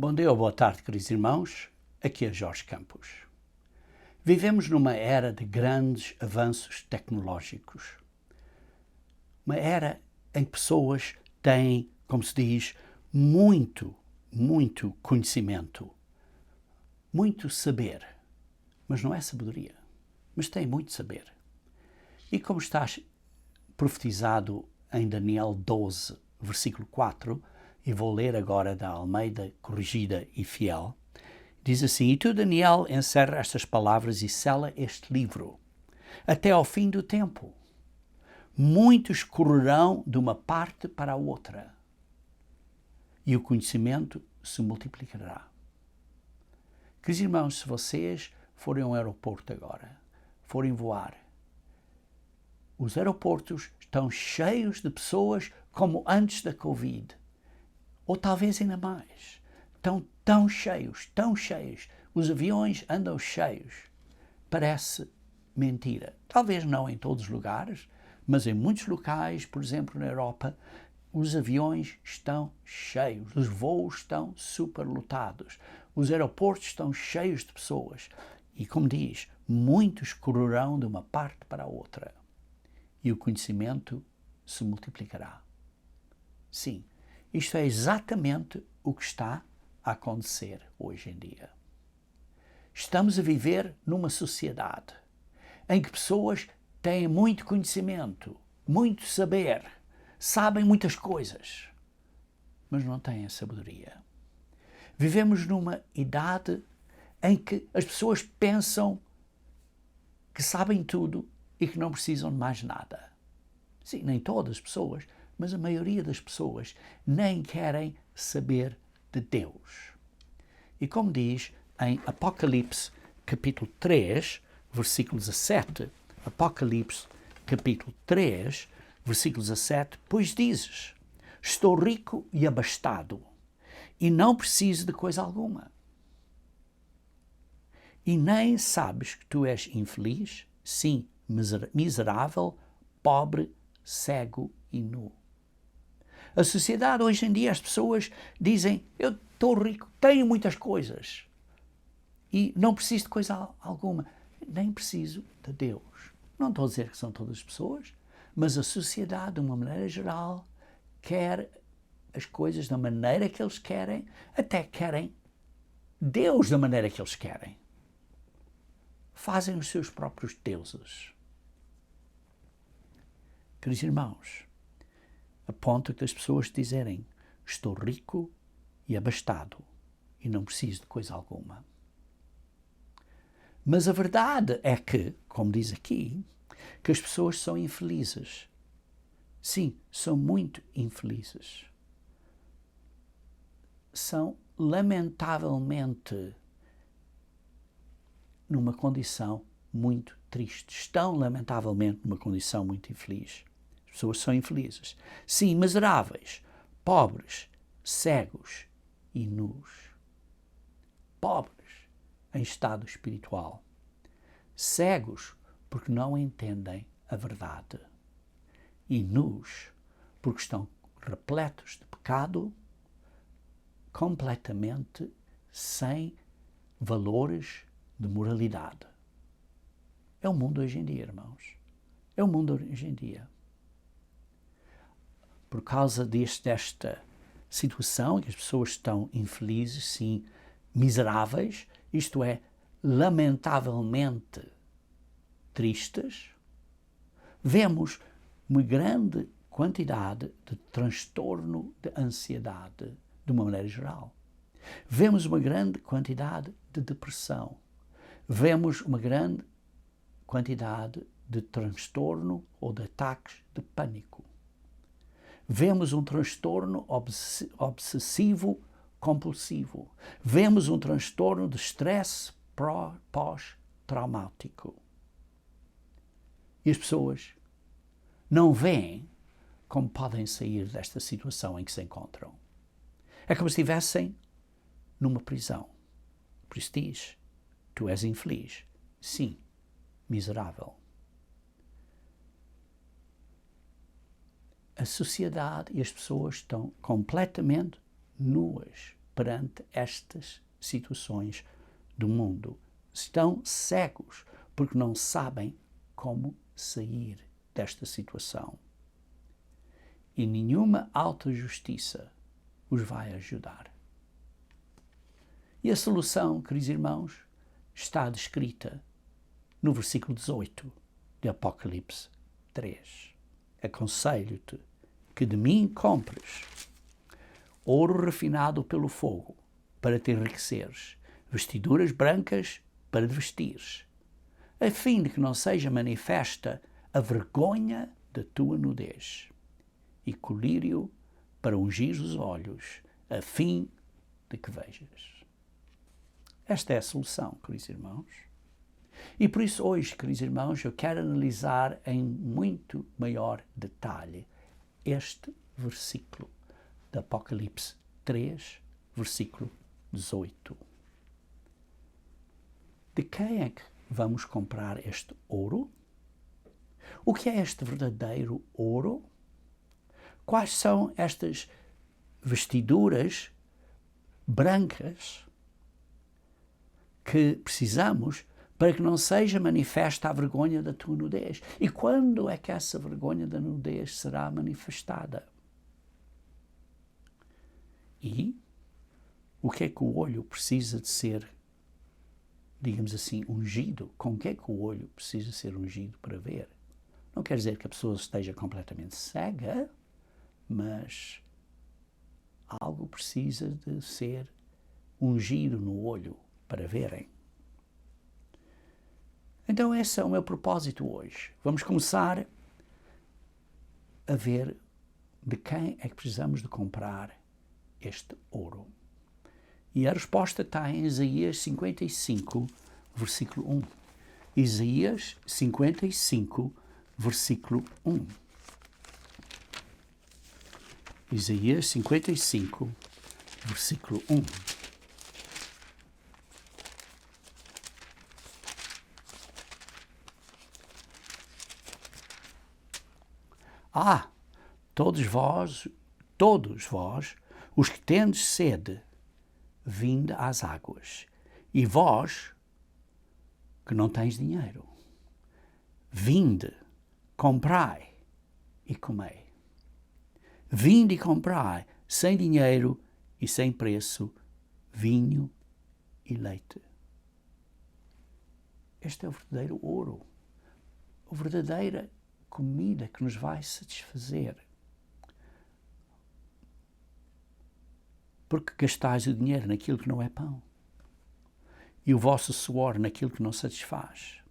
Bom dia ou boa tarde, queridos irmãos. Aqui é Jorge Campos. Vivemos numa era de grandes avanços tecnológicos. Uma era em que pessoas têm, como se diz, muito conhecimento, muito saber. Mas não é sabedoria, mas têm muito saber. E como está profetizado em Daniel 12, versículo 4, e vou ler agora da Almeida Corrigida e Fiel, diz assim: E tu, Daniel, encerra estas palavras e sela este livro, até ao fim do tempo. Muitos correrão de uma parte para a outra, e o conhecimento se multiplicará. Queridos irmãos, se vocês forem a um aeroporto agora, forem voar, os aeroportos estão cheios de pessoas como antes da Covid, ou talvez ainda mais. Estão tão cheios, os aviões andam cheios. Parece mentira. Talvez não em todos os lugares, mas em muitos locais, por exemplo na Europa, os aviões estão cheios, os voos estão superlotados, os aeroportos estão cheios de pessoas. E como diz, muitos correrão de uma parte para a outra, e o conhecimento se multiplicará. Sim, isto é exatamente o que está a acontecer hoje em dia. Estamos a viver numa sociedade em que pessoas têm muito conhecimento, muito saber, sabem muitas coisas, mas não têm a sabedoria. Vivemos numa idade em que as pessoas pensam que sabem tudo e que não precisam de mais nada. Sim, nem todas as pessoas, mas a maioria das pessoas nem querem saber de Deus. E como diz em Apocalipse capítulo 3, versículo 17, Apocalipse capítulo 3, versículo 17, pois dizes, estou rico e abastado, e não preciso de coisa alguma. E nem sabes que tu és infeliz, sim, miserável, pobre, cego e nu. A sociedade hoje em dia, as pessoas dizem, eu estou rico, tenho muitas coisas e não preciso de coisa alguma. Nem preciso de Deus. Não estou a dizer que são todas as pessoas, mas a sociedade, de uma maneira geral, quer as coisas da maneira que eles querem, até querem Deus da maneira que eles querem. Fazem os seus próprios deuses. Queridos irmãos, a ponto das pessoas dizerem, estou rico e abastado e não preciso de coisa alguma. Mas a verdade é que, como diz aqui, que as pessoas são infelizes. Sim, são muito infelizes. São, lamentavelmente, numa condição muito triste. Estão, lamentavelmente, numa condição muito infeliz. As pessoas são infelizes. Sim, miseráveis, pobres, cegos e nus. Pobres em estado espiritual. Cegos porque não entendem a verdade. E nus porque estão repletos de pecado, completamente sem valores de moralidade. É o mundo hoje em dia, irmãos. É o mundo hoje em dia. Por causa desta situação em que as pessoas estão infelizes, sim, miseráveis, isto é, lamentavelmente tristes, vemos uma grande quantidade de transtorno de ansiedade, de uma maneira geral. Vemos uma grande quantidade de depressão. Vemos uma grande quantidade de transtorno ou de ataques de pânico. Vemos um transtorno obsessivo-compulsivo. Vemos um transtorno de estresse pós-traumático. E as pessoas não veem como podem sair desta situação em que se encontram. É como se estivessem numa prisão. Por isso diz, tu és infeliz. Sim, miserável. A sociedade e as pessoas estão completamente nuas perante estas situações do mundo. Estão cegos porque não sabem como sair desta situação. E nenhuma autojustiça os vai ajudar. E a solução, queridos irmãos, está descrita no versículo 18 de Apocalipse 3. Aconselho-te que de mim compres ouro refinado pelo fogo, para te enriqueceres, vestiduras brancas para te vestires, a fim de que não seja manifesta a vergonha da tua nudez, e colírio para ungir os olhos, a fim de que vejas. Esta é a solução, queridos irmãos. E por isso hoje, queridos irmãos, eu quero analisar em muito maior detalhe este versículo de Apocalipse 3, versículo 18. De quem é que vamos comprar este ouro? O que é este verdadeiro ouro? Quais são estas vestiduras brancas que precisamos para que não seja manifesta a vergonha da tua nudez? E quando é que essa vergonha da nudez será manifestada? E o que é que o olho precisa de ser, digamos assim, ungido? Com o que é que o olho precisa ser ungido para ver? Não quer dizer que a pessoa esteja completamente cega, mas algo precisa de ser ungido no olho para verem. Então esse é o meu propósito hoje. Vamos começar a ver de quem é que precisamos de comprar este ouro. E a resposta está em Isaías 55, versículo 1. Isaías 55, versículo 1. Isaías 55, versículo 1. Todos vós, os que tendes sede, vinde às águas. E vós, que não tens dinheiro, vinde, comprai e comei. Vinde e comprai, sem dinheiro e sem preço, vinho e leite. Este é o verdadeiro ouro, a verdadeira comida que nos vai satisfazer. Porque gastais o dinheiro naquilo que não é pão e o vosso suor naquilo que não satisfaz.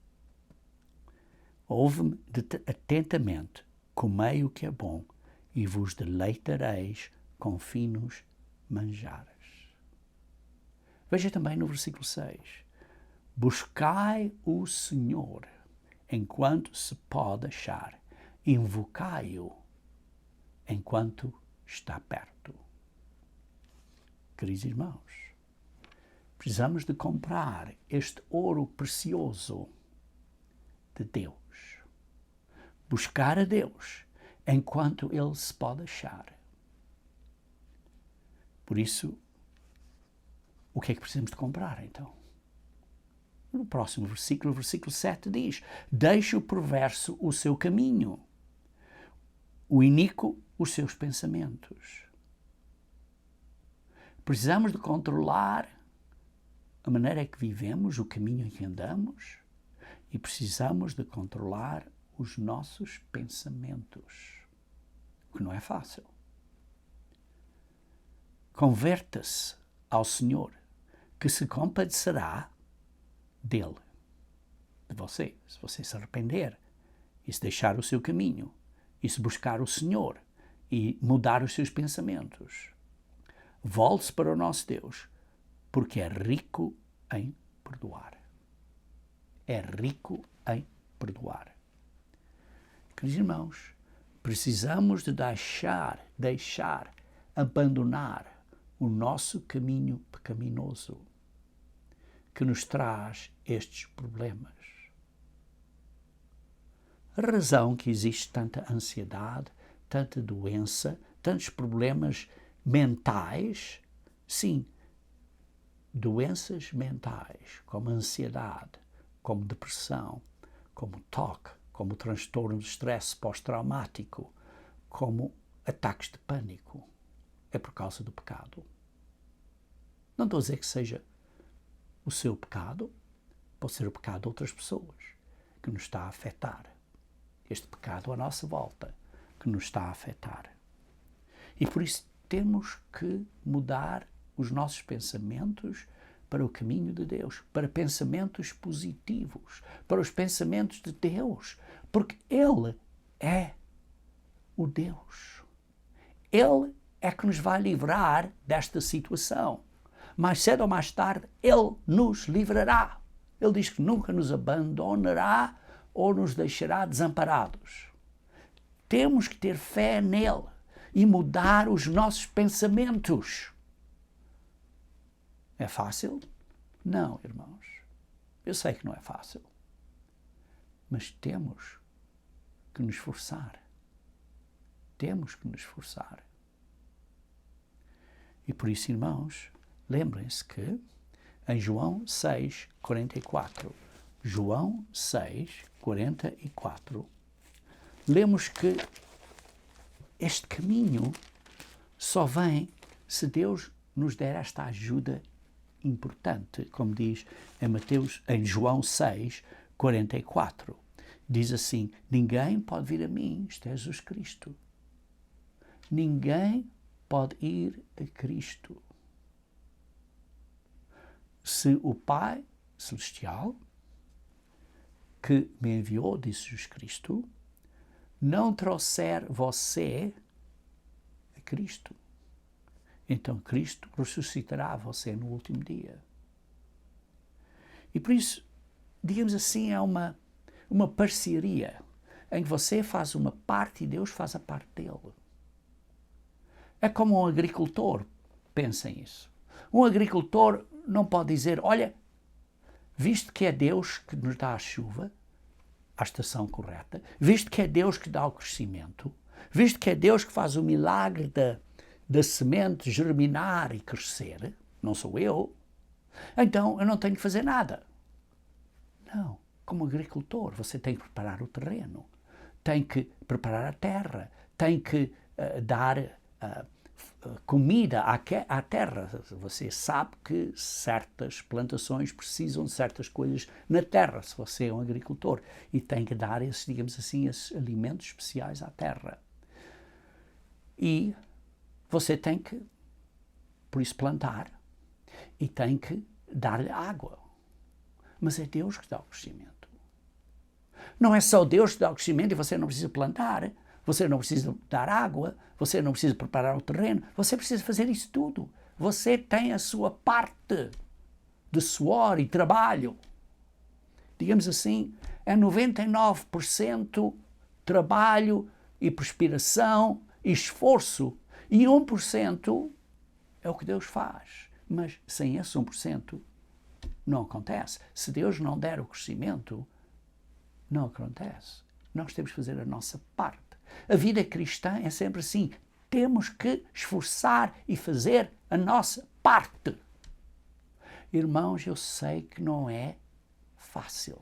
Ouve-me atentamente, comei o que é bom e vos deleitareis com finos manjares. Veja também no versículo 6. Buscai o Senhor enquanto se pode achar, invocai-o enquanto está perto. Queridos irmãos, precisamos de comprar este ouro precioso de Deus. Buscar a Deus enquanto Ele se pode achar. Por isso, o que é que precisamos de comprar, então? No próximo versículo, o versículo 7 diz: deixe o perverso o seu caminho, o iníquo os seus pensamentos. Precisamos de controlar a maneira que vivemos, o caminho em que andamos, e precisamos de controlar os nossos pensamentos, o que não é fácil. Converta-se ao Senhor, que se compadecerá dele, de você, se você se arrepender e se deixar o seu caminho e se buscar o Senhor e mudar os seus pensamentos. Volte-se para o nosso Deus, porque é rico em perdoar. É rico em perdoar. Queridos irmãos, precisamos de deixar, abandonar o nosso caminho pecaminoso que nos traz estes problemas. A razão que existe tanta ansiedade, tanta doença, tantos problemas mentais, Sim, doenças mentais, como ansiedade, como depressão, como toque, como transtorno de estresse pós-traumático, como ataques de pânico, é por causa do pecado. Não estou a dizer que seja o seu pecado, pode ser o pecado de outras pessoas que nos está a afetar. Este pecado à nossa volta que nos está a afetar. E por isso temos que mudar os nossos pensamentos para o caminho de Deus, para pensamentos positivos, para os pensamentos de Deus, porque Ele é o Deus. Ele é que nos vai livrar desta situação. Mais cedo ou mais tarde, Ele nos livrará. Ele diz que nunca nos abandonará ou nos deixará desamparados. Temos que ter fé nele e mudar os nossos pensamentos. É fácil? Não, irmãos. Eu sei que não é fácil. Mas temos que nos esforçar. Temos que nos esforçar. E por isso, irmãos, lembrem-se que em João 6, 44, João 6, 44, lemos que este caminho só vem se Deus nos der esta ajuda importante, como diz em João 6, 44. Diz assim: ninguém pode vir a mim, isto é Jesus Cristo. Ninguém pode ir a Cristo se o Pai Celestial, que me enviou, disse Jesus Cristo, não trouxer você a Cristo. Então Cristo ressuscitará você no último dia. E por isso, digamos assim, é uma parceria em que você faz uma parte e Deus faz a parte dele. É como um agricultor, pensem isso. Um agricultor não pode dizer, olha, visto que é Deus que nos dá a chuva, à estação correta, visto que é Deus que dá o crescimento, visto que é Deus que faz o milagre da semente germinar e crescer, não sou eu, então eu não tenho que fazer nada. Não, como agricultor, você tem que preparar o terreno, tem que preparar a terra, tem que dar comida à terra. Você sabe que certas plantações precisam de certas coisas na terra, se você é um agricultor, e tem que dar esses, digamos assim, esses alimentos especiais à terra. E você tem que, por isso, plantar e tem que dar-lhe água. Mas é Deus que dá o crescimento. Não é só Deus que dá o crescimento e você não precisa plantar, você não precisa dar água, você não precisa preparar o terreno, você precisa fazer isso tudo. Você tem a sua parte de suor e trabalho. Digamos assim, é 99% trabalho e perspiração e esforço, e 1% é o que Deus faz. Mas sem esse 1% não acontece. Se Deus não der o crescimento, não acontece. Nós temos que fazer a nossa parte. A vida cristã é sempre assim. Temos que esforçar e fazer a nossa parte. Irmãos, eu sei que não é fácil.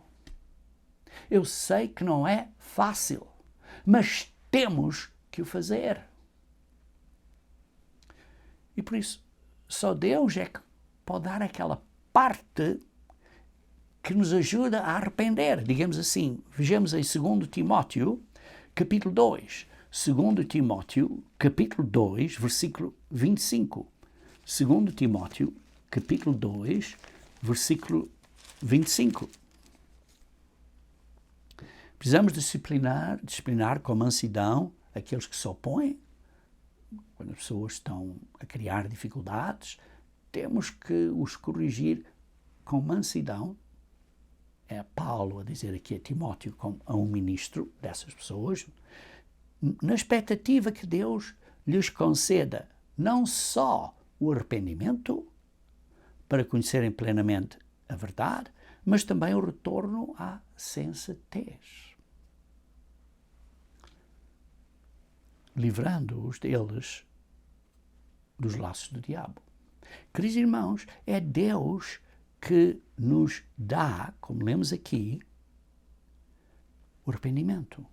Eu sei que não é fácil, mas temos que o fazer. E por isso, só Deus é que pode dar aquela parte que nos ajuda a arrepender. Digamos assim, vejamos em 2 Timóteo, capítulo 2. 2 Timóteo, capítulo 2, versículo 25. 2 Timóteo, capítulo 2, versículo 25. Precisamos disciplinar com mansidão aqueles que se opõem. Quando as pessoas estão a criar dificuldades, temos que os corrigir com mansidão. É Paulo a dizer aqui a Timóteo, a um ministro dessas pessoas, na expectativa que Deus lhes conceda não só o arrependimento, para conhecerem plenamente a verdade, mas também o retorno à sensatez, livrando-os deles dos laços do diabo. Queridos irmãos, é Deus que nos dá, como lemos aqui, o arrependimento.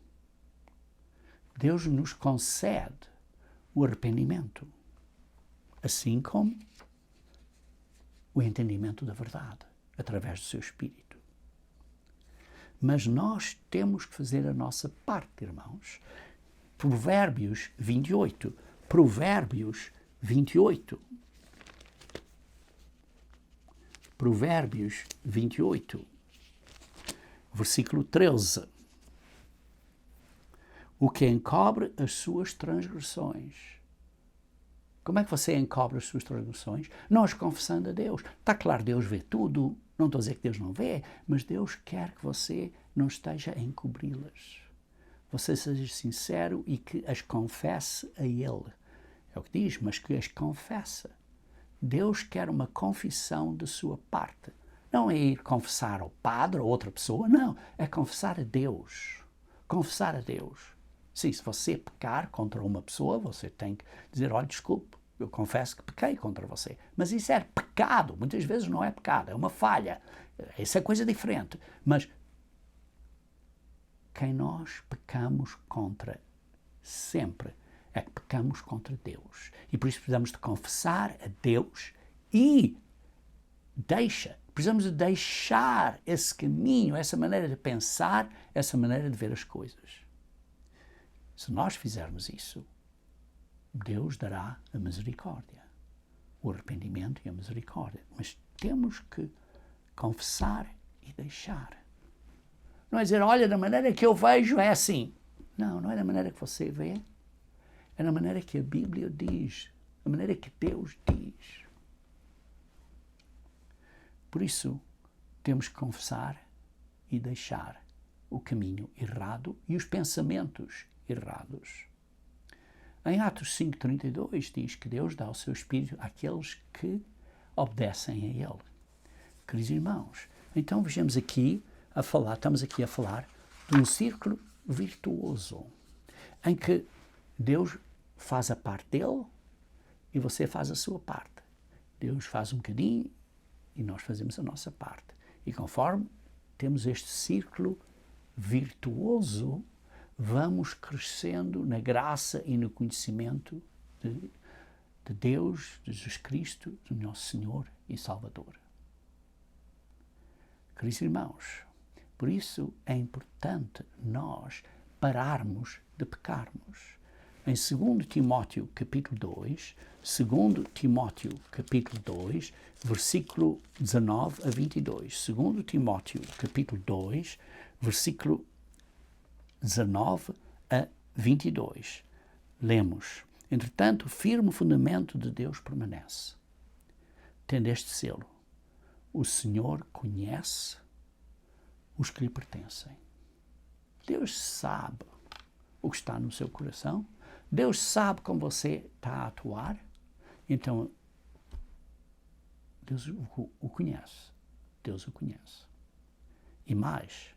Deus nos concede o arrependimento, assim como o entendimento da verdade, através do seu Espírito. Mas nós temos que fazer a nossa parte, irmãos. Provérbios 28. Provérbios 28. Provérbios 28, versículo 13. O que encobre as suas transgressões. Como é que você encobre as suas transgressões? Nós confessando a Deus. Está claro, Deus vê tudo. Não estou a dizer que Deus não vê, mas Deus quer que você não esteja a encobri-las. Você seja sincero e que as confesse a Ele. É o que diz, mas que as confesse. Deus quer uma confissão de sua parte. Não é ir confessar ao padre ou outra pessoa, não. É confessar a Deus. Confessar a Deus. Sim, se você pecar contra uma pessoa, você tem que dizer, olha, desculpe, eu confesso que pequei contra você. Mas isso é pecado. Muitas vezes não é pecado, é uma falha. Isso é coisa diferente. Mas quem nós pecamos contra sempre é que pecamos contra Deus. E por isso precisamos de confessar a Deus e precisamos de deixar esse caminho, essa maneira de pensar, essa maneira de ver as coisas. Se nós fizermos isso, Deus dará a misericórdia, o arrependimento e a misericórdia. Mas temos que confessar e deixar. Não é dizer, olha, da maneira que eu vejo é assim. Não, não é da maneira que você vê. É da maneira que a Bíblia diz, da maneira que Deus diz. Por isso, temos que confessar e deixar o caminho errado e os pensamentos errados. Em Atos 5,32 diz que Deus dá o seu Espírito àqueles que obedecem a Ele. Queridos irmãos, então vejamos aqui estamos aqui a falar de um círculo virtuoso, em que Deus faz a parte dele e você faz a sua parte. Deus faz um bocadinho e nós fazemos a nossa parte. E conforme temos este círculo virtuoso, vamos crescendo na graça e no conhecimento de Deus, de Jesus Cristo, do nosso Senhor e Salvador. Queridos irmãos, por isso é importante nós pararmos de pecarmos. Em 2 Timóteo capítulo 2, 2 Timóteo capítulo 2, versículo 19 a 22. 2 Timóteo capítulo 2, versículo 19 a 22. Lemos: entretanto, o firme fundamento de Deus permanece, tendo este selo: o Senhor conhece os que lhe pertencem. Deus sabe o que está no seu coração. Deus sabe como você está a atuar. Então, Deus o conhece. Deus o conhece. E mais,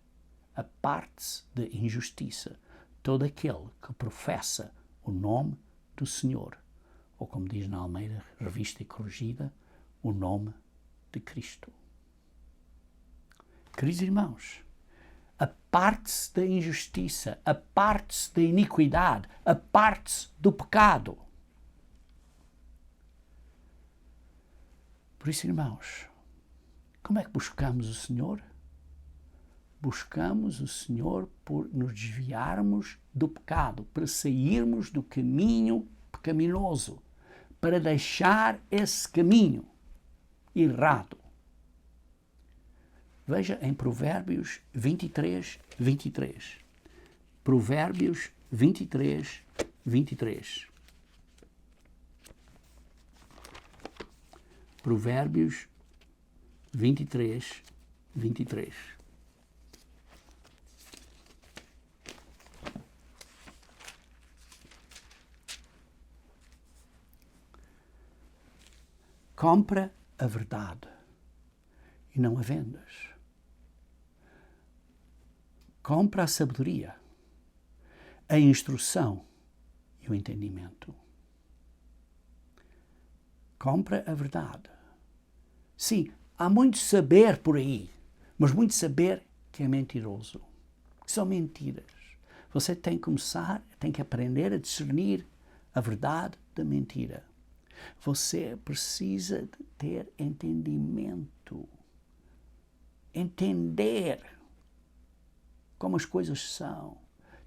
aparte-se de injustiça todo aquele que professa o nome do Senhor, ou como diz na Almeida, revista e corrigida, o nome de Cristo. Queridos irmãos, aparte-se da injustiça, aparte-se da iniquidade, aparte-se do pecado. Por isso, irmãos, como é que buscamos o Senhor? Buscamos o Senhor por nos desviarmos do pecado, para sairmos do caminho pecaminoso, para deixar esse caminho errado. Veja em Provérbios 23, 23. Provérbios 23, 23. Provérbios 23, 23. Compra a verdade e não a vendas. Compra a sabedoria, a instrução e o entendimento. Compra a verdade. Sim, há muito saber por aí, mas muito saber que é mentiroso, que são mentiras. Você tem que começar, tem que aprender a discernir a verdade da mentira. Você precisa de ter entendimento. Entender como as coisas são.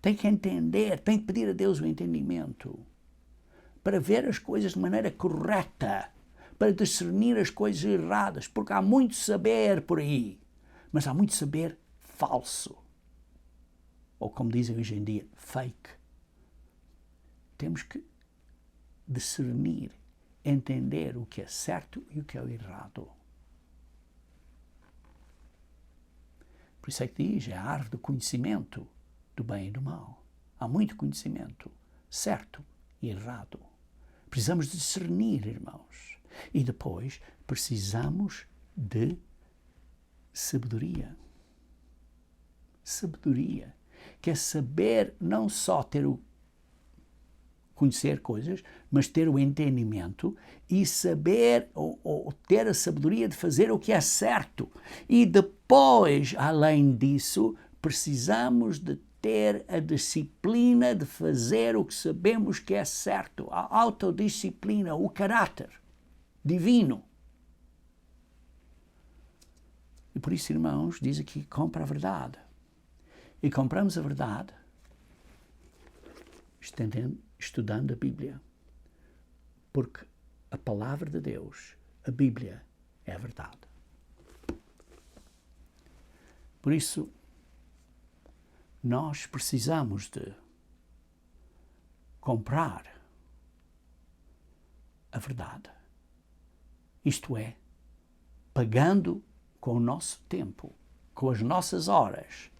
Tem que entender, tem que pedir a Deus o entendimento para ver as coisas de maneira correta, para discernir as coisas erradas, porque há muito saber por aí, mas há muito saber falso. Ou como dizem hoje em dia, fake. Temos que discernir, entender o que é certo e o que é errado. Por isso é que diz, é a árvore do conhecimento do bem e do mal. Há muito conhecimento, certo e errado. Precisamos de discernir, irmãos. E depois precisamos de sabedoria. Sabedoria, que é saber não só conhecer coisas, mas ter o entendimento e saber ou ter a sabedoria de fazer o que é certo. E depois, além disso, precisamos de ter a disciplina de fazer o que sabemos que é certo, a autodisciplina, o caráter divino. E por isso, irmãos, diz aqui, compra a verdade. E compramos a verdade estudando a Bíblia. Porque a palavra de Deus, a Bíblia, é a verdade. Por isso, nós precisamos de comprar a verdade. Isto é, pagando com o nosso tempo, com as nossas horas,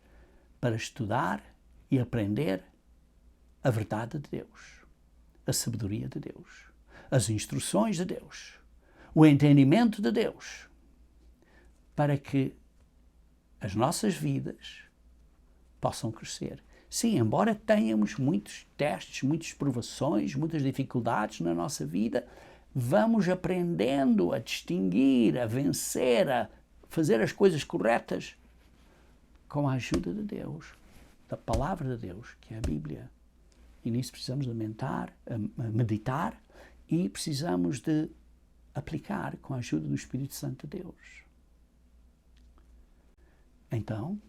para estudar e aprender a verdade de Deus, a sabedoria de Deus, as instruções de Deus, o entendimento de Deus, para que as nossas vidas possam crescer. Sim, embora tenhamos muitos testes, muitas provações, muitas dificuldades na nossa vida, vamos aprendendo a distinguir, a vencer, a fazer as coisas corretas com a ajuda de Deus, da palavra de Deus, que é a Bíblia. E nisso precisamos de meditar e precisamos de aplicar com a ajuda do Espírito Santo de Deus. Então,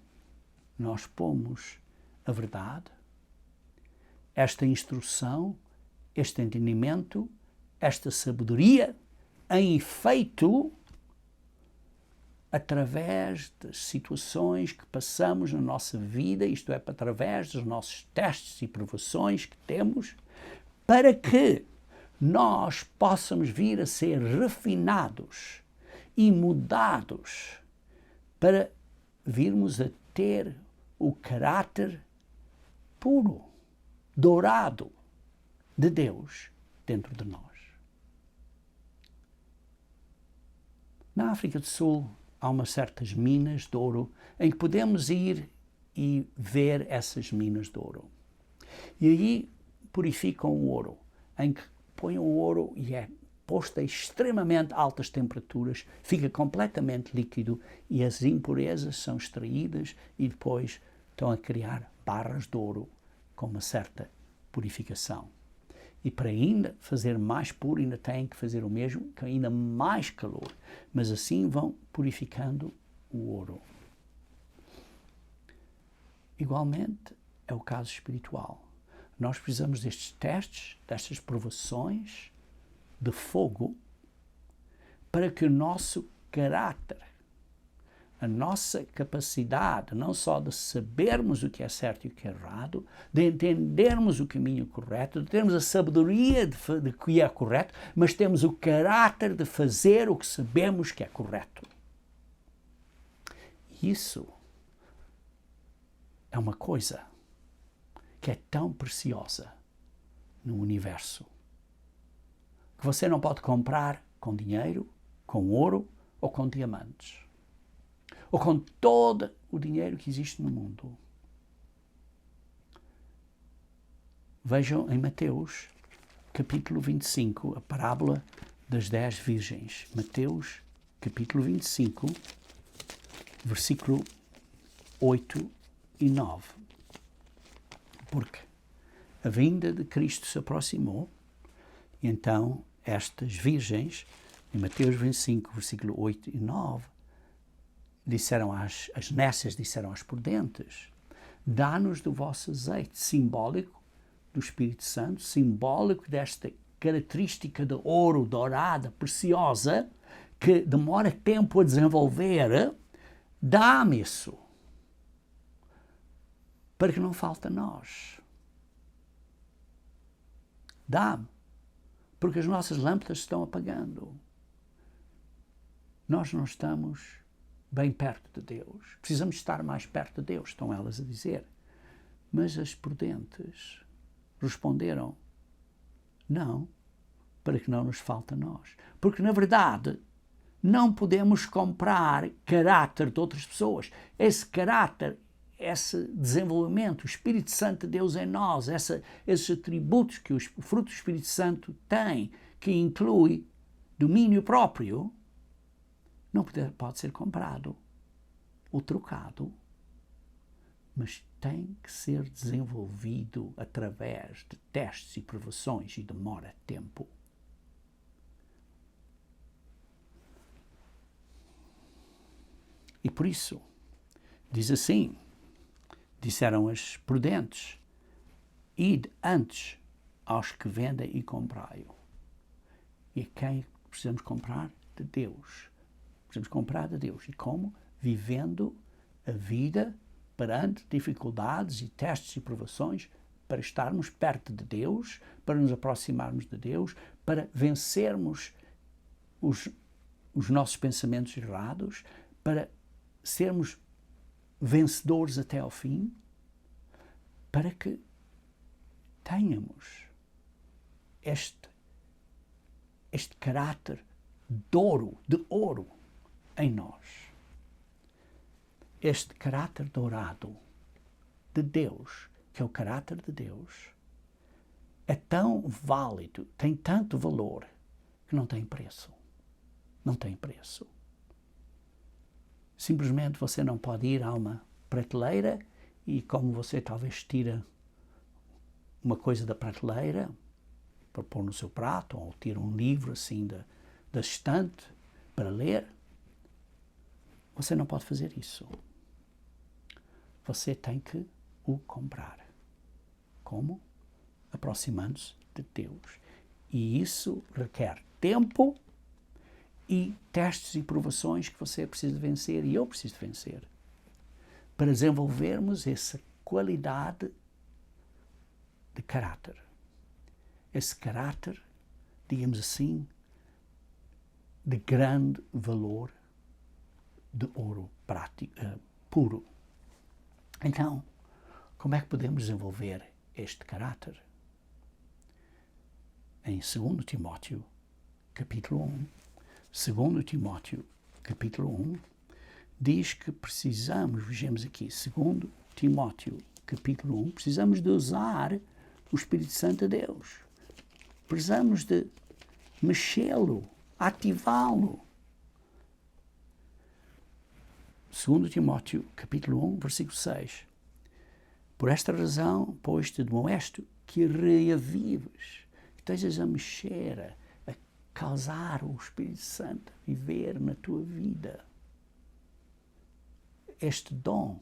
nós pomos a verdade, esta instrução, este entendimento, esta sabedoria em efeito através das situações que passamos na nossa vida, isto é, através dos nossos testes e provações que temos, para que nós possamos vir a ser refinados e mudados para virmos a ter o caráter puro, dourado de Deus dentro de nós. Na África do Sul há umas certas minas de ouro em que podemos ir e ver essas minas de ouro. E aí purificam o ouro, em que põem o ouro e é posto a extremamente altas temperaturas, fica completamente líquido e as impurezas são extraídas e depois estão a criar barras de ouro com uma certa purificação. E para ainda fazer mais puro, ainda têm que fazer o mesmo, com ainda mais calor. Mas assim vão purificando o ouro. Igualmente, é o caso espiritual. Nós precisamos destes testes, destas provações de fogo, para que o nosso caráter, a nossa capacidade, não só de sabermos o que é certo e o que é errado, de entendermos o caminho correto, de termos a sabedoria de que é correto, mas temos o caráter de fazer o que sabemos que é correto. Isso é uma coisa que é tão preciosa no universo, que você não pode comprar com dinheiro, com ouro ou com diamantes, ou com todo o dinheiro que existe no mundo. Vejam em Mateus, capítulo 25, a parábola das 10 virgens. Mateus, capítulo 25, versículo 8 e 9. Porque a vinda de Cristo se aproximou, e então estas virgens, em Mateus 25, versículo 8 e 9, disseram as nécias disseram às prudentes: dá-nos do vosso azeite, simbólico do Espírito Santo, simbólico desta característica de ouro, dourada, preciosa, que demora tempo a desenvolver. Dá-me isso, para que não falte a nós. Dá-me, porque as nossas lâmpadas estão apagando. Nós não estamos bem perto de Deus. Precisamos estar mais perto de Deus, estão elas a dizer. Mas as prudentes responderam: não, para que não nos falte a nós. Porque, na verdade, não podemos comprar caráter de outras pessoas. Esse caráter, esse desenvolvimento, o Espírito Santo de Deus em nós, esses atributos que o fruto do Espírito Santo tem, que inclui domínio próprio, não pode ser comprado ou trocado, mas tem que ser desenvolvido através de testes e provações, e demora tempo. E por isso, diz assim, disseram as prudentes: ide antes aos que vendem e comprai-o. E a quem precisamos comprar? De Deus. Precisamos comprar de Deus. E como? Vivendo a vida perante dificuldades e testes e provações, para estarmos perto de Deus, para nos aproximarmos de Deus, para vencermos os nossos pensamentos errados, para sermos vencedores até ao fim, para que tenhamos este caráter de ouro em nós. Este caráter dourado de Deus, que é o caráter de Deus, é tão válido, tem tanto valor, que não tem preço. Não tem preço. Simplesmente você não pode ir a uma prateleira e, como você talvez tira uma coisa da prateleira para pôr no seu prato, ou tira um livro assim da estante para ler, você não pode fazer isso. Você tem que o comprar. Como? Aproximando-se de Deus. E isso requer tempo e testes e provações que você precisa vencer, e eu preciso vencer, para desenvolvermos essa qualidade de caráter. Esse caráter, digamos assim, de grande valor, de ouro puro. Então, como é que podemos desenvolver este caráter? Em 2 Timóteo, capítulo 1, 2 Timóteo, capítulo 1, diz que precisamos, vejamos aqui, 2 Timóteo, capítulo 1, precisamos de usar o Espírito Santo de Deus. Precisamos de mexê-lo, ativá-lo. 2 Timóteo, capítulo 1, versículo 6. Por esta razão, pois te demoesto que reavives, que estejas a mexer, a causar o Espírito Santo a viver na tua vida. Este dom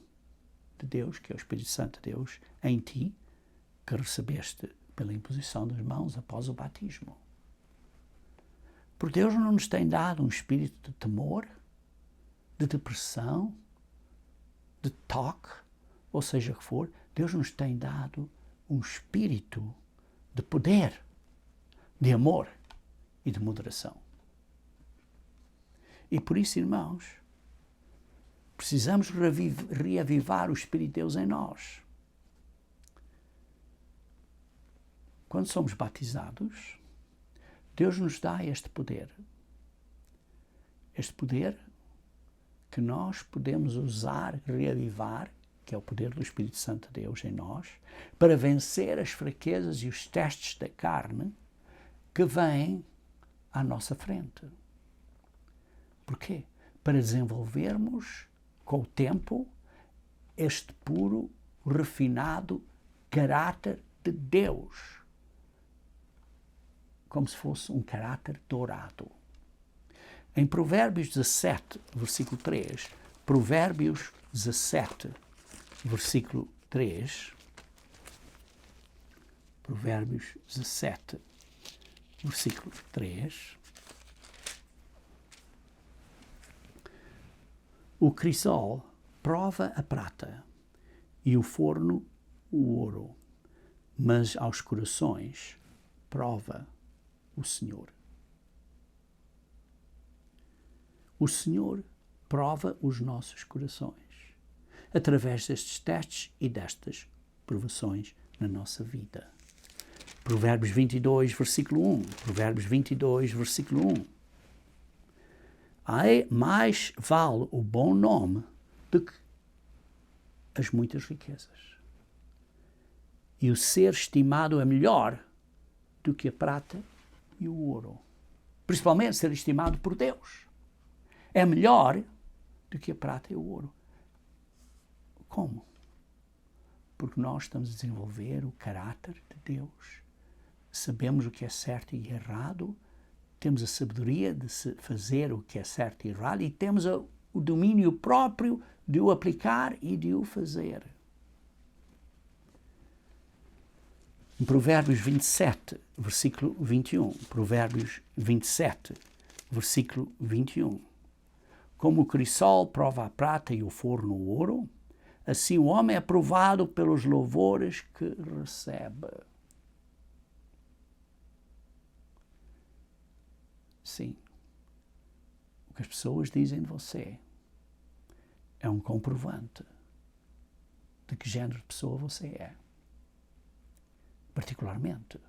de Deus, que é o Espírito Santo de Deus, em ti, que recebeste pela imposição das mãos após o batismo. Porque Deus não nos tem dado um espírito de temor, de depressão, de toque, ou seja o que for. Deus nos tem dado um espírito de poder, de amor e de moderação. E por isso, irmãos, precisamos reavivar o Espírito de Deus em nós. Quando somos batizados, Deus nos dá este poder. Este poder que nós podemos usar, reavivar, que é o poder do Espírito Santo de Deus em nós, para vencer as fraquezas e os testes da carne que vêm à nossa frente. Por quê? Para desenvolvermos, com o tempo, este puro, refinado caráter de Deus, como se fosse um caráter dourado. Em Provérbios 17, versículo 3, Provérbios 17, versículo 3, Provérbios 17, versículo 3, o crisol prova a prata e o forno o ouro, mas aos corações prova o Senhor. O Senhor prova os nossos corações através destes testes e destas provações na nossa vida. Provérbios 22, versículo 1. Provérbios 22, versículo 1. Mais vale o bom nome do que as muitas riquezas. E o ser estimado é melhor do que a prata e o ouro. Principalmente ser estimado por Deus. É melhor do que a prata e o ouro. Como? Porque nós estamos a desenvolver o caráter de Deus. Sabemos o que é certo e errado, temos a sabedoria de fazer o que é certo e errado e temos o domínio próprio de o aplicar e de o fazer. Em Provérbios 27, versículo 21. Provérbios 27, versículo 21. Como o crisol prova a prata e o forno o ouro, assim o homem é provado pelos louvores que recebe. Sim. O que as pessoas dizem de você é um comprovante de que género de pessoa você é. Particularmente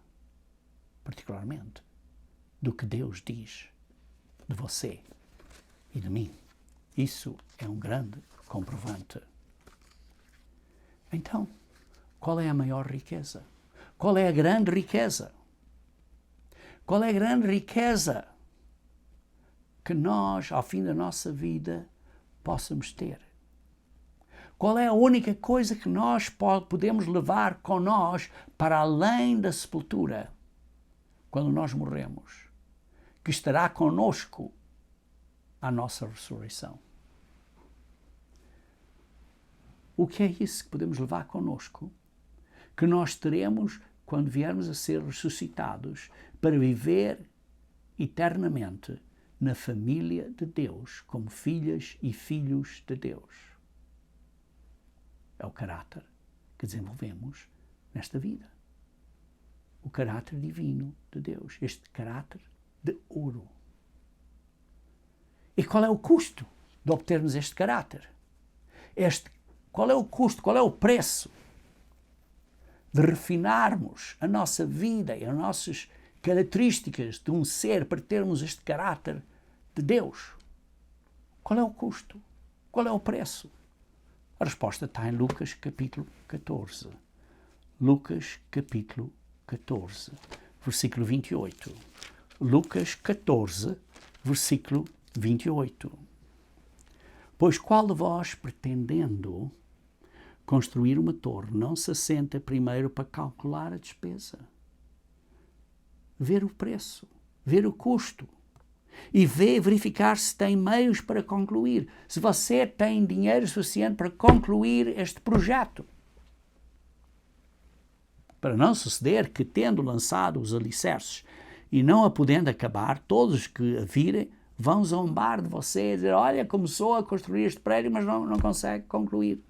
do que Deus diz de você e de mim. Isso é um grande comprovante. Então, qual é a maior riqueza? Qual é a grande riqueza? Qual é a grande riqueza que nós, ao fim da nossa vida, possamos ter? Qual é a única coisa que nós podemos levar com nós para além da sepultura, quando nós morremos, que estará conosco à nossa ressurreição? O que é isso que podemos levar conosco? Que nós teremos quando viermos a ser ressuscitados para viver eternamente na família de Deus, como filhas e filhos de Deus. É o caráter que desenvolvemos nesta vida. O caráter divino de Deus, este caráter de ouro. E qual é o custo de obtermos este caráter? Qual é o custo, qual é o preço de refinarmos a nossa vida e as nossas características de um ser para termos este caráter de Deus? Qual é o custo? Qual é o preço? A resposta está em Lucas capítulo 14. Lucas capítulo 14, versículo 28. Lucas 14, versículo 28. Pois qual de vós, pretendendo construir uma torre, não se assenta primeiro para calcular a despesa, ver o preço, ver o custo e verificar se tem meios para concluir, se você tem dinheiro suficiente para concluir este projeto? Para não suceder que, tendo lançado os alicerces e não a podendo acabar, todos que a virem vão zombar de você e dizer: olha, começou a construir este prédio, mas não consegue concluir.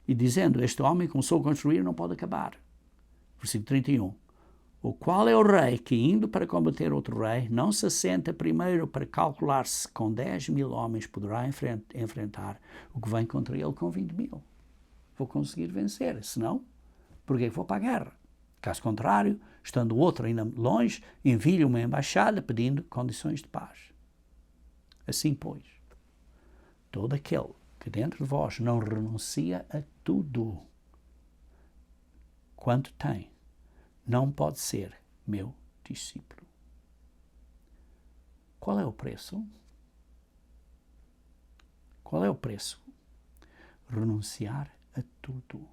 E dizendo: este homem começou a construir e não pode acabar. Versículo 31. O qual é o rei que, indo para combater outro rei, não se assenta primeiro para calcular se com 10.000 homens poderá enfrentar o que vem contra ele com 20.000. Vou conseguir vencer, senão, por que vou para a guerra? Caso contrário, estando o outro ainda longe, envie uma embaixada pedindo condições de paz. Assim, pois, todo aquele que dentro de vós não renuncia a tudo quanto tem, não pode ser meu discípulo. Qual é o preço? Qual é o preço? Renunciar a tudo.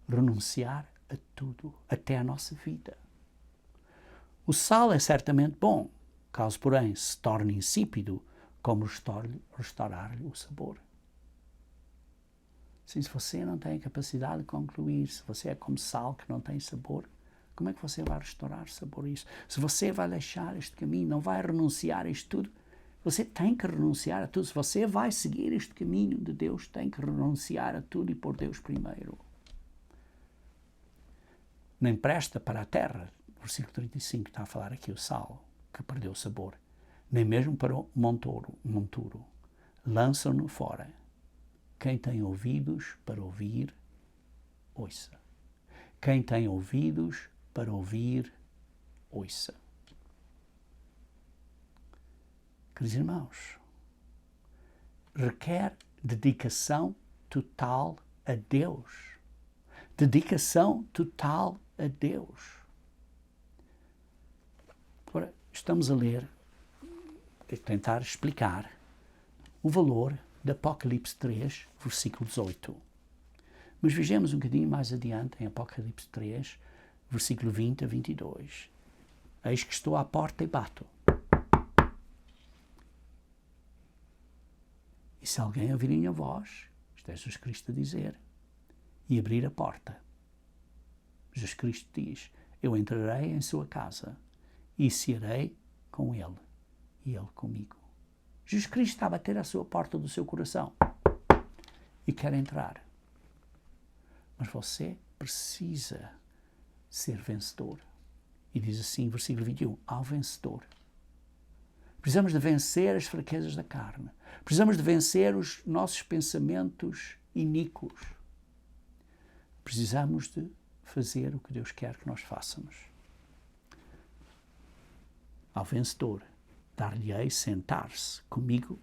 Renunciar a tudo, até a nossa vida. O sal é certamente bom, caso, porém, se torne insípido, como restaurar-lhe o sabor. Se você não tem a capacidade de concluir, se você é como sal que não tem sabor, como é que você vai restaurar sabor a isso? Se você vai deixar este caminho, não vai renunciar a isto tudo, você tem que renunciar a tudo. Se você vai seguir este caminho de Deus, tem que renunciar a tudo e pôr Deus primeiro. Nem presta para a terra, versículo 35 está a falar aqui o sal, que perdeu o sabor, nem mesmo para o monturo. Lançam-no fora. Quem tem ouvidos para ouvir, ouça. Quem tem ouvidos para ouvir, ouça. Queridos irmãos, requer dedicação total a Deus. Dedicação total a Deus. Agora, estamos a ler, a tentar explicar o valor de Apocalipse 3, versículo 18. Mas vejamos um bocadinho mais adiante em Apocalipse 3, versículo 20 a 22. Eis que estou à porta e bato. E se alguém ouvir a minha voz, isto é Jesus Cristo a dizer, e abrir a porta, Jesus Cristo diz, eu entrarei em sua casa e cearei com ele e ele comigo. Jesus Cristo está a bater à sua porta do seu coração e quer entrar. Mas você precisa ser vencedor. E diz assim, versículo 21, ao vencedor. Precisamos de vencer as fraquezas da carne. Precisamos de vencer os nossos pensamentos iníquos. Precisamos de fazer o que Deus quer que nós façamos. Ao vencedor, dar-lhe-ei sentar-se comigo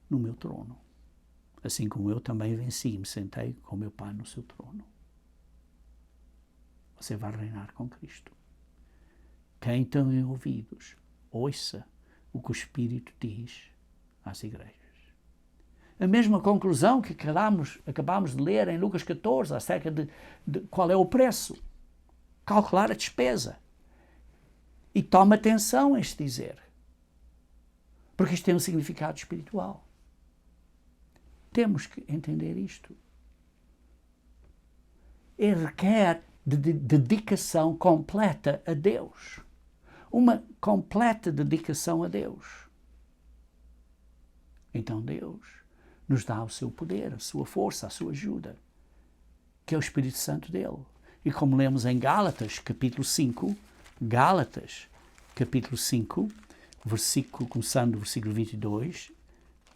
no meu trono. Assim como eu também venci e me sentei com meu Pai no seu trono. Você vai reinar com Cristo. Quem tem ouvidos, ouça o que o Espírito diz às igrejas. A mesma conclusão que acabamos de ler em Lucas 14, acerca de qual é o preço. Calcular a despesa. E toma atenção a este dizer. Porque isto tem um significado espiritual. Temos que entender isto. Ele requer de dedicação completa a Deus. Uma completa dedicação a Deus. Então Deus nos dá o seu poder, a sua força, a sua ajuda, que é o Espírito Santo dele. E como lemos em Gálatas, capítulo 5, começando no versículo 22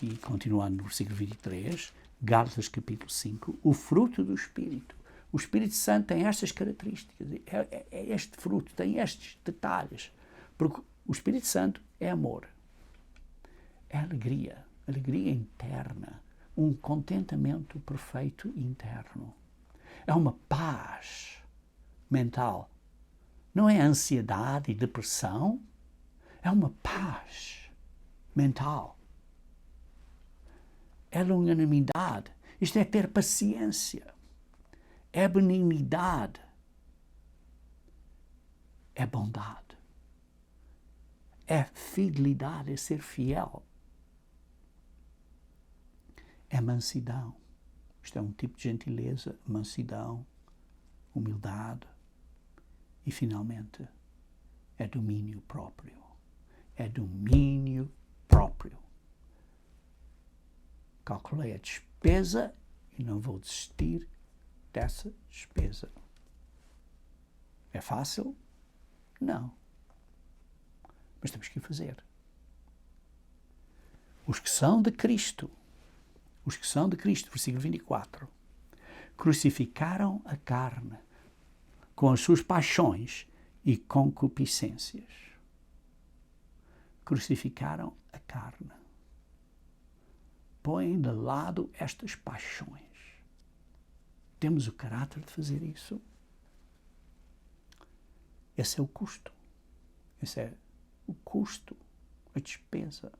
e continuando no versículo 23, Gálatas, capítulo 5, o fruto do Espírito. O Espírito Santo tem estas características, é este fruto, tem estes detalhes. Porque o Espírito Santo é amor, é alegria interna, um contentamento perfeito interno. É uma paz mental. Não é ansiedade e depressão, é uma paz mental. É longanimidade, isto é ter paciência, é benignidade, é bondade. É fidelidade, é ser fiel. É mansidão. Isto é um tipo de gentileza, mansidão, humildade. E, finalmente, é domínio próprio. É domínio próprio. Calculei a despesa e não vou desistir dessa despesa. É fácil? Não. Mas temos que fazer. Os que são de Cristo, versículo 24, crucificaram a carne com as suas paixões e concupiscências. Crucificaram a carne. Põem de lado estas paixões. Temos o caráter de fazer isso? Esse é o custo. Esse é o custo, a despesa.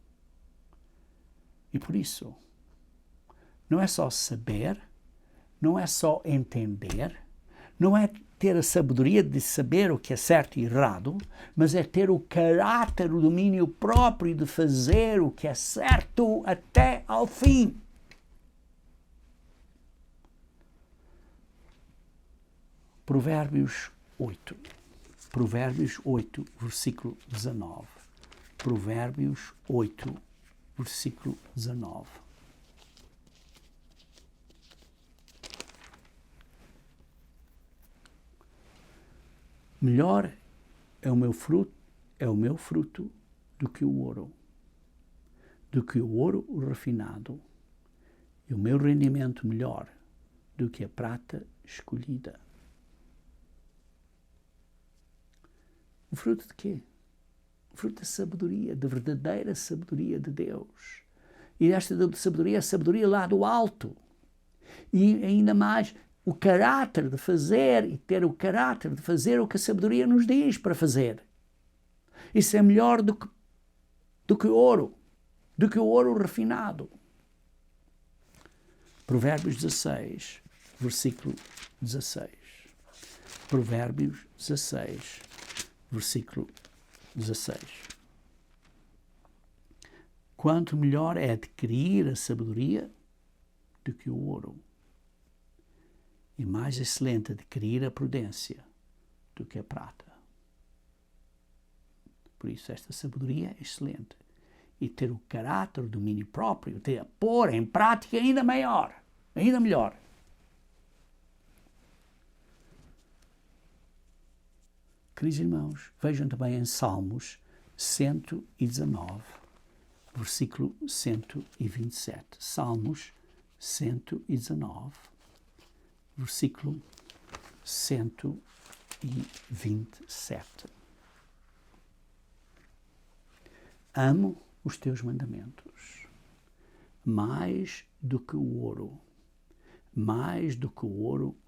E por isso, não é só saber, não é só entender, não é ter a sabedoria de saber o que é certo e errado, mas é ter o caráter, o domínio próprio de fazer o que é certo até ao fim. Provérbios 8. Provérbios 8, versículo 19. Provérbios 8, versículo 19. Melhor é o meu fruto do que o ouro refinado, e o meu rendimento melhor do que a prata escolhida. O fruto de quê? O fruto da sabedoria, da verdadeira sabedoria de Deus. E esta sabedoria é a sabedoria lá do alto. E ainda mais o caráter de fazer e ter o caráter de fazer o que a sabedoria nos diz para fazer. Isso é melhor do que ouro, do que o ouro refinado. Provérbios 16, versículo 16. Provérbios 16, versículo 16. Quanto melhor é adquirir a sabedoria do que o ouro, e mais excelente adquirir a prudência do que a prata. Por isso, esta sabedoria é excelente. E ter o caráter, o domínio próprio, ter a pôr em prática ainda maior, ainda melhor. Queridos irmãos, vejam também em Salmos 119, versículo 127. Salmos 119, versículo 127. Amo os teus mandamentos mais do que o ouro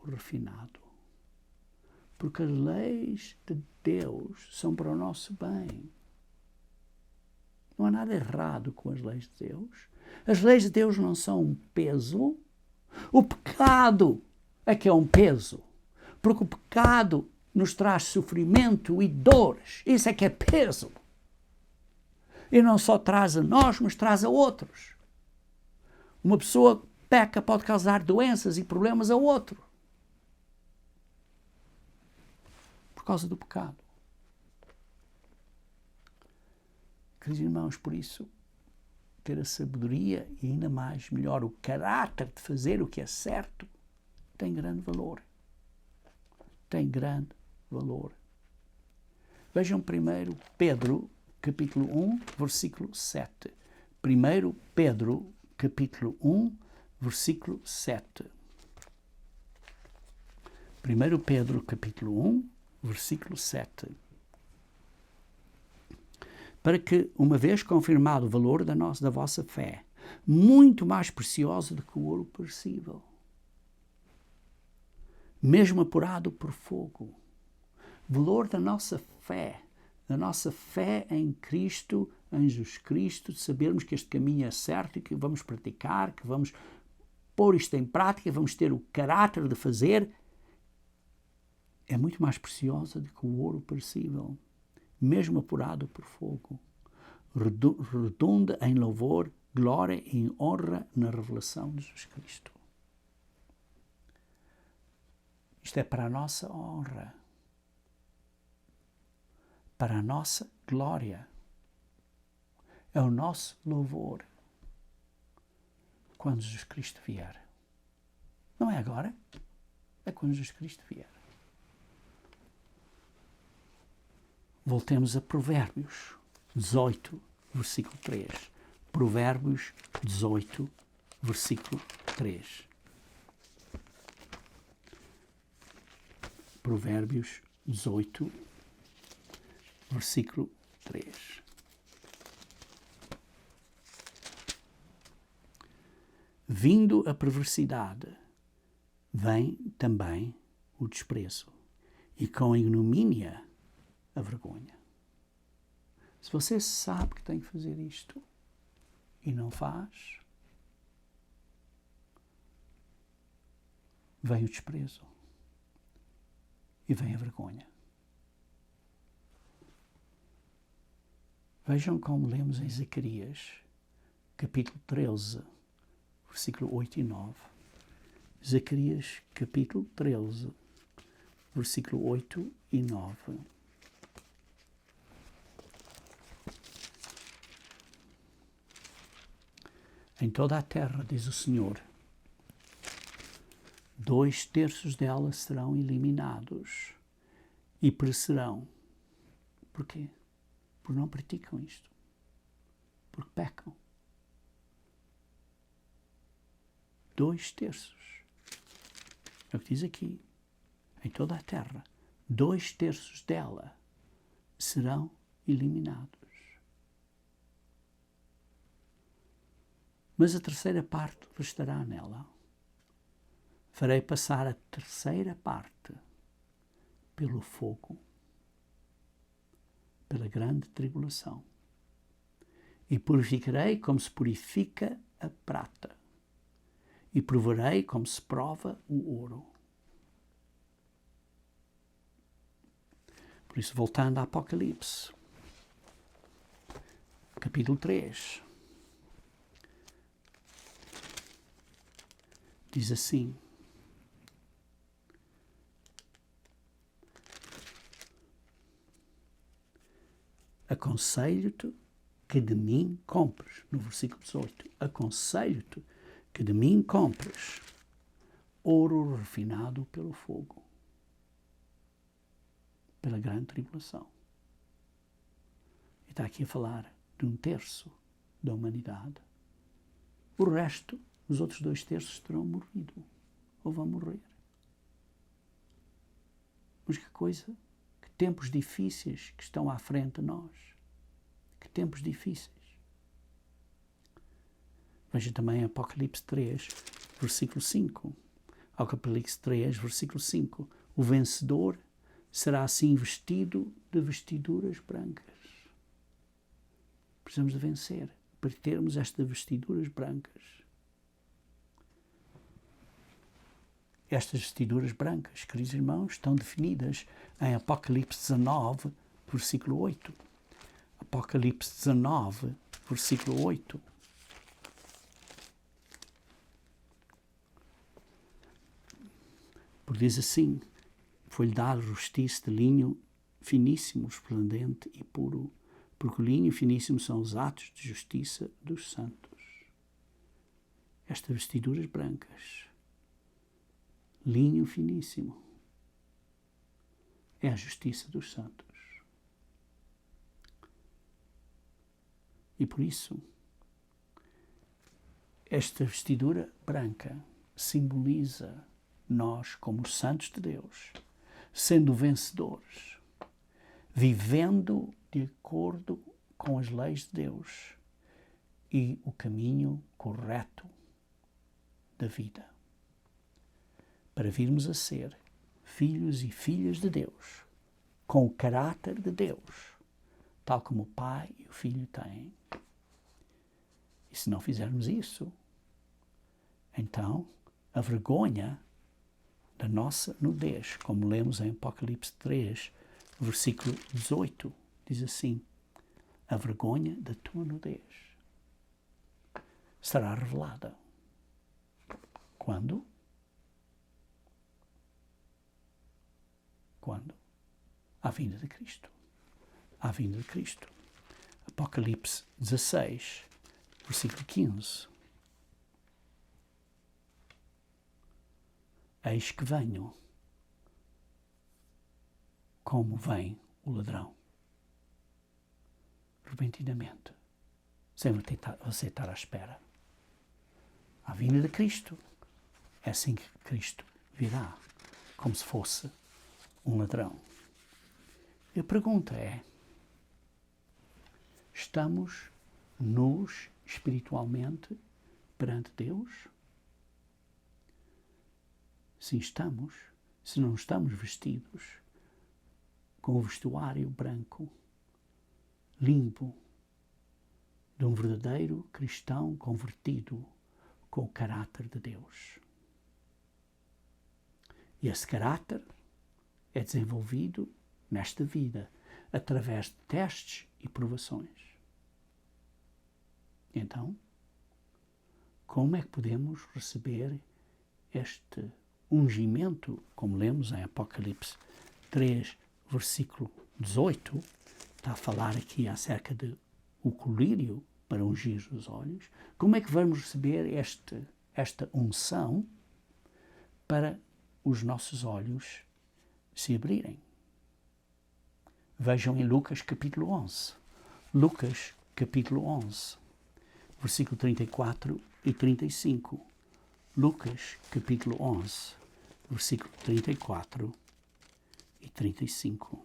refinado. Porque as leis de Deus são para o nosso bem. Não há nada errado com as leis de Deus. As leis de Deus não são um peso. O pecado é que é um peso. Porque o pecado nos traz sofrimento e dores. Isso é que é peso. E não só traz a nós, mas traz a outros. Uma pessoa que peca pode causar doenças e problemas a outro. Por causa do pecado. Queridos irmãos, por isso, ter a sabedoria e ainda mais, melhor, o caráter de fazer o que é certo, tem grande valor. Tem grande valor. Vejam primeiro Pedro, capítulo 1, versículo 7. 1 Pedro, capítulo 1, versículo 7. 1 Pedro, capítulo 1, versículo 7. Para que, uma vez confirmado o valor da vossa fé, muito mais preciosa do que o ouro perecível, mesmo apurado por fogo, valor da nossa fé em Cristo, em Jesus Cristo, de sabermos que este caminho é certo e que vamos praticar, que vamos pôr isto em prática, vamos ter o caráter de fazer, é muito mais preciosa do que o ouro perecível, mesmo apurado por fogo. Redunda em louvor, glória e em honra na revelação de Jesus Cristo. Isto é para a nossa honra, para a nossa glória. É o nosso louvor quando Jesus Cristo vier. Não é agora, é quando Jesus Cristo vier. Voltemos a Provérbios 18, versículo 3. Provérbios 18, versículo 3. Provérbios 18, versículo 3. Vindo a perversidade, vem também o desprezo, e com a ignomínia a vergonha. Se você sabe que tem que fazer isto e não faz, vem o desprezo e vem a vergonha. Vejam como lemos em Zacarias, capítulo 13, versículo 8 e 9. Zacarias, capítulo 13, versículo 8 e 9. Em toda a terra, diz o Senhor, 2/3 dela serão eliminados e perecerão. Porquê? Porque não praticam isto. Porque pecam. 2/3. É o que diz aqui. Em toda a terra, 2/3 dela serão eliminados. Mas a terceira parte restará nela. Farei passar a terceira parte pelo fogo, pela grande tribulação, e purificarei como se purifica a prata, e provarei como se prova o ouro. Por isso, voltando a Apocalipse, capítulo 3, diz assim: aconselho-te que de mim compres, no versículo 18, aconselho-te que de mim compres ouro refinado pelo fogo, pela grande tribulação. E está aqui a falar de 1/3 da humanidade. O resto, os outros 2/3 terão morrido, ou vão morrer. Mas que coisa, que tempos difíceis que estão à frente de nós. Que tempos difíceis. Veja também Apocalipse 3, versículo 5. Apocalipse 3, versículo 5. O vencedor será assim vestido de vestiduras brancas. Precisamos de vencer para termos estas vestiduras brancas. Estas vestiduras brancas, queridos irmãos, estão definidas em Apocalipse 19, versículo 8. Apocalipse 19, versículo 8. Porque diz assim: foi-lhe dado justiça de linho finíssimo, resplendente e puro, porque o linho finíssimo são os atos de justiça dos santos. Estas vestiduras brancas, linho finíssimo, é a justiça dos santos. E por isso, esta vestidura branca simboliza nós como os santos de Deus, sendo vencedores, vivendo de acordo com as leis de Deus e o caminho correto da vida, para virmos a ser filhos e filhas de Deus, com o caráter de Deus, tal como o Pai e o Filho têm. E se não fizermos isso, então a vergonha da nossa nudez, como lemos em Apocalipse 3, versículo 18, diz assim: a vergonha da tua nudez será revelada. Quando? Quando? À vinda de Cristo. À vinda de Cristo. Apocalipse 16, versículo 15. Eis que venho, como vem o ladrão, repentinamente, sem você estar à espera. À vinda de Cristo, é assim que Cristo virá, como se fosse um ladrão. E a pergunta é: estamos nus espiritualmente perante Deus? Sim, estamos. Se não estamos vestidos com o vestuário branco, limpo, de um verdadeiro cristão convertido com o caráter de Deus. E esse caráter é desenvolvido nesta vida através de testes e provações. Então, como é que podemos receber este ungimento, como lemos em Apocalipse 3, versículo 18, está a falar aqui acerca de o colírio para ungir os olhos. Como é que vamos receber esta unção para os nossos olhos se abrirem? Vejam em Lucas capítulo 11. Lucas capítulo 11, versículo 34 e 35. Lucas capítulo 11, versículo 34 e 35.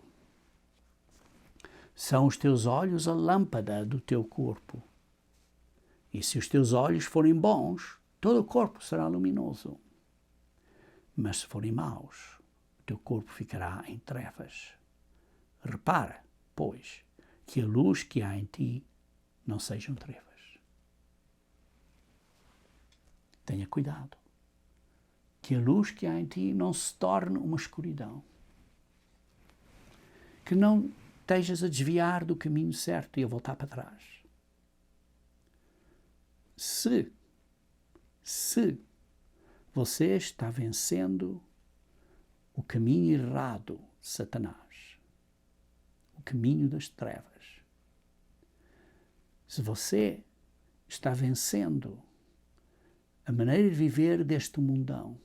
São os teus olhos a lâmpada do teu corpo. E se os teus olhos forem bons, todo o corpo será luminoso. Mas se forem maus, o teu corpo ficará em trevas. Repara, pois, que a luz que há em ti não sejam trevas. Tenha cuidado. Que a luz que há em ti não se torne uma escuridão. Que não estejas a desviar do caminho certo e a voltar para trás. Se você está vencendo o caminho errado de Satanás, o caminho das trevas, se você está vencendo a maneira de viver deste mundão,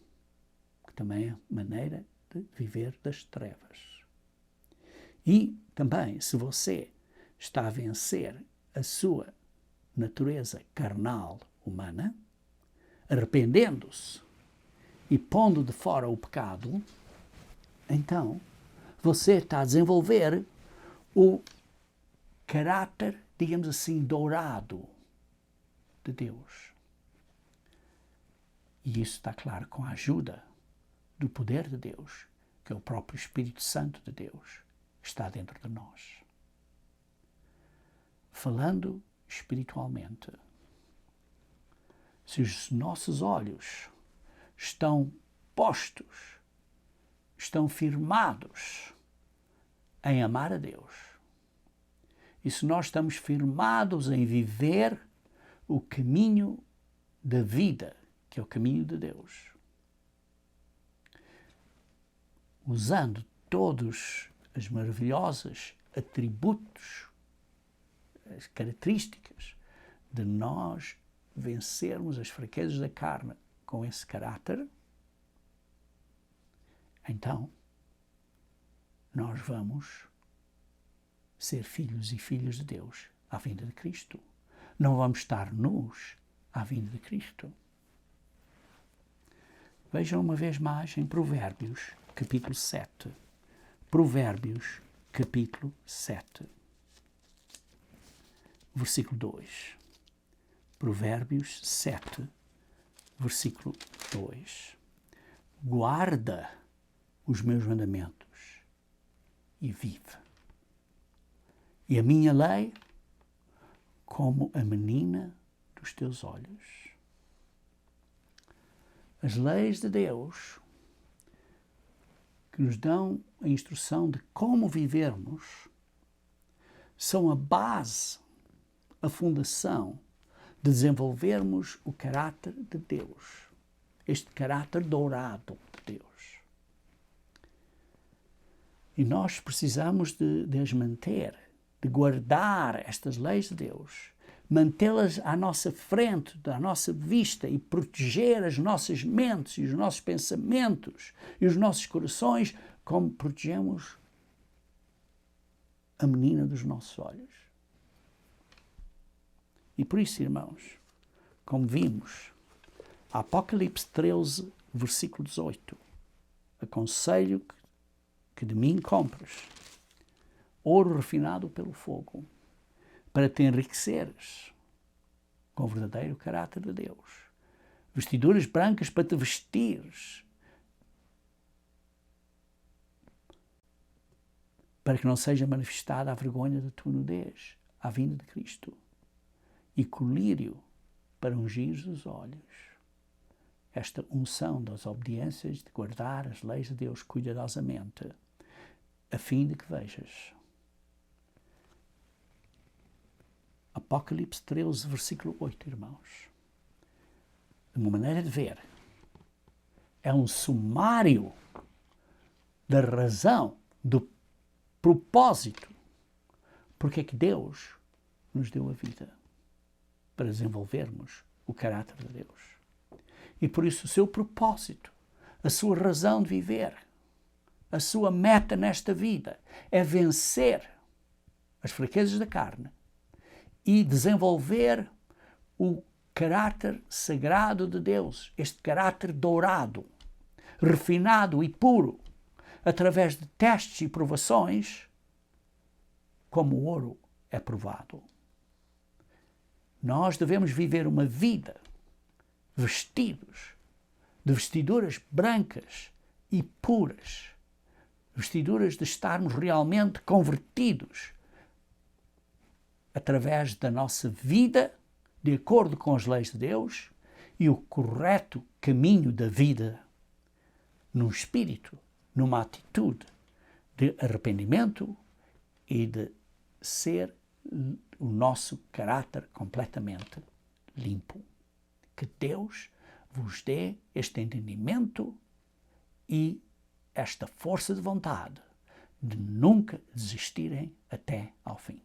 que também é a maneira de viver das trevas, e também se você está a vencer a sua natureza carnal humana, arrependendo-se e pondo de fora o pecado, então você está a desenvolver o caráter, digamos assim, dourado de Deus. E isso está claro com a ajuda do poder de Deus, que é o próprio Espírito Santo de Deus, que está dentro de nós. Falando espiritualmente, se os nossos olhos estão postos, estão firmados em amar a Deus, e se nós estamos firmados em viver o caminho da vida, que é o caminho de Deus, usando todos os maravilhosos atributos, as características de nós vencermos as fraquezas da carne com esse caráter, então nós vamos ser filhos e filhas de Deus à vinda de Cristo. Não vamos estar nus à vinda de Cristo. Vejam uma vez mais em Provérbios, capítulo 7. Provérbios, capítulo 7. Versículo 2. Provérbios 7, versículo 2. Guarda os meus mandamentos e vive. E a minha lei como a menina dos teus olhos. As leis de Deus que nos dão a instrução de como vivermos são a base, a fundação de desenvolvermos o caráter de Deus, este caráter dourado de Deus. E nós precisamos de as manter, de guardar estas leis de Deus, mantê-las à nossa frente, à nossa vista e proteger as nossas mentes e os nossos pensamentos e os nossos corações como protegemos a menina dos nossos olhos. E por isso, irmãos, como vimos, Apocalipse 13, versículo 18, aconselho que de mim compres ouro refinado pelo fogo, para te enriqueceres com o verdadeiro caráter de Deus, vestiduras brancas para te vestires, para que não seja manifestada a vergonha da tua nudez, à vinda de Cristo, e colírio para ungir os olhos. Esta unção das obediências de guardar as leis de Deus cuidadosamente, a fim de que vejas. Apocalipse 13, versículo 8, irmãos. Uma maneira de ver. É um sumário da razão, do propósito, porque é que Deus nos deu a vida, para desenvolvermos o caráter de Deus. E por isso o seu propósito, a sua razão de viver, a sua meta nesta vida é vencer as fraquezas da carne e desenvolver o caráter sagrado de Deus, este caráter dourado, refinado e puro, através de testes e provações, como o ouro é provado. Nós devemos viver uma vida vestidos de vestiduras brancas e puras, vestiduras de estarmos realmente convertidos através da nossa vida, de acordo com as leis de Deus e o correto caminho da vida, num espírito, numa atitude de arrependimento e de ser o nosso caráter completamente limpo. Que Deus vos dê este entendimento e esta força de vontade de nunca desistirem até ao fim.